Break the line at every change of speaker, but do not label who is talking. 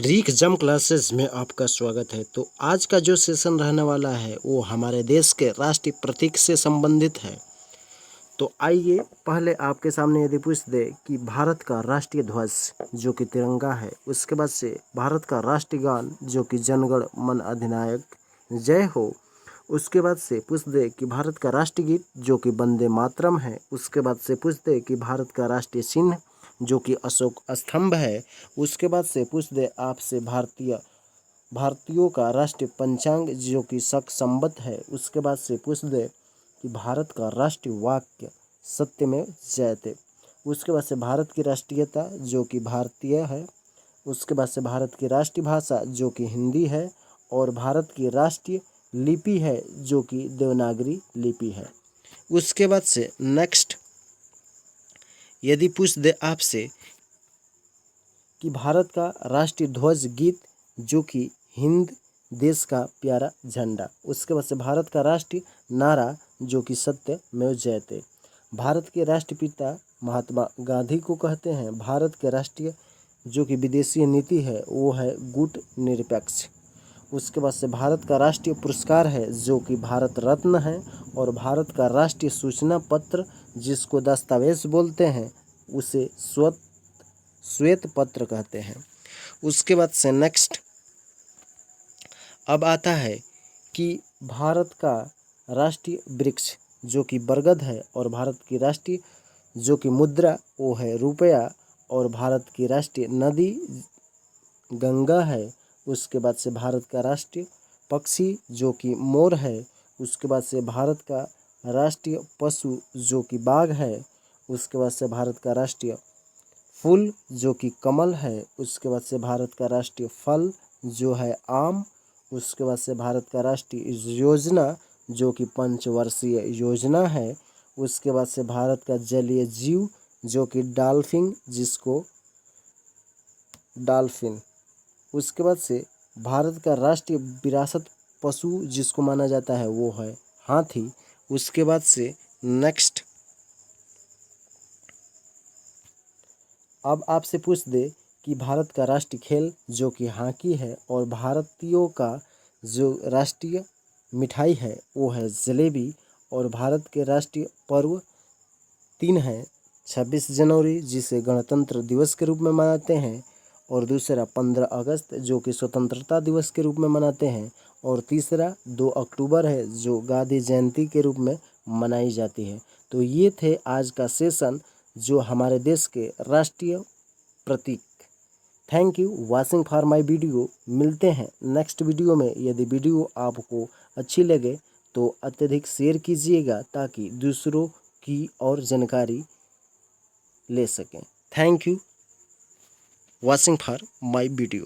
Rig जम classes में आपका स्वागत है। तो आज का जो सेशन रहने वाला है वो हमारे देश के राष्ट्रीय प्रतीक से संबंधित है। तो आइए पहले आपके सामने यदि पूछ दे कि भारत का राष्ट्रीय ध्वज जो कि तिरंगा है, उसके बाद से भारत का राष्ट्रीय गान जो कि जनगण मन अधिनायक जय हो, उसके बाद से पूछ दे कि भारत का राष्ट्रीय गीत जो कि वंदे मातरम है, उसके बाद से पूछ दे कि भारत का राष्ट्रीय चिन्ह जो कि अशोक स्तंभ है, उसके बाद से पूछ दे आपसे भारतीयों का राष्ट्रीय पंचांग जो कि शक संवत है, उसके बाद से पूछ दे कि भारत का राष्ट्रीय वाक्य सत्यमेव जयते, उसके बाद से भारत की राष्ट्रीयता जो कि भारतीय है, उसके बाद से भारत की राष्ट्रीय भाषा जो कि हिंदी है और भारत की राष्ट्रीय लिपि है जो कि देवनागरी लिपि है। उसके बाद से नेक्स्ट यदि पूछ दे आपसे कि भारत का राष्ट्रीय ध्वज गीत जो कि हिंद देश का प्यारा झंडा, उसके बाद से भारत का राष्ट्रीय नारा जो कि सत्यमेव जयते, भारत के राष्ट्रपिता महात्मा गांधी को कहते हैं, भारत के राष्ट्रीय जो कि विदेशी नीति है वो है गुट निरपेक्ष, उसके बाद से भारत का राष्ट्रीय पुरस्कार है जो कि भारत रत्न है और भारत का राष्ट्रीय सूचना पत्र जिसको दस्तावेज बोलते हैं उसे श्वेत पत्र कहते हैं। उसके बाद से नेक्स्ट अब आता है कि भारत का राष्ट्रीय वृक्ष जो कि बरगद है और भारत की राष्ट्रीय जो कि मुद्रा वो है रुपया और भारत की राष्ट्रीय नदी गंगा है। उसके बाद से भारत का राष्ट्रीय पक्षी जो कि मोर है, उसके बाद से भारत का राष्ट्रीय पशु जो कि बाघ है, उसके बाद से भारत का राष्ट्रीय फूल जो कि कमल है, उसके बाद से भारत का राष्ट्रीय फल जो है आम, उसके बाद से भारत का राष्ट्रीय योजना जो कि पंचवर्षीय योजना है, उसके बाद से भारत का जलीय जीव जो कि डॉल्फिन, उसके बाद से भारत का राष्ट्रीय विरासत पशु जिसको माना जाता है वो है हाथी। उसके बाद से नेक्स्ट अब आपसे पूछ दे कि भारत का राष्ट्रीय खेल जो कि हॉकी है और भारतीयों का जो राष्ट्रीय मिठाई है वो है जलेबी और भारत के राष्ट्रीय पर्व 3 हैं, 26 जनवरी जिसे गणतंत्र दिवस के रूप में मनाते हैं और दूसरा 15 अगस्त जो कि स्वतंत्रता दिवस के रूप में मनाते हैं और तीसरा 2 अक्टूबर है जो गांधी जयंती के रूप में मनाई जाती है। तो ये थे आज का सेशन जो हमारे देश के राष्ट्रीय प्रतीक। Thank you watching for my video. मिलते हैं नेक्स्ट वीडियो में। यदि वीडियो आपको अच्छी लगे तो अत्यधिक शेयर कीजिएगा ताकि दूसरों की और जानकारी ले सकें। Thank you watching for my video.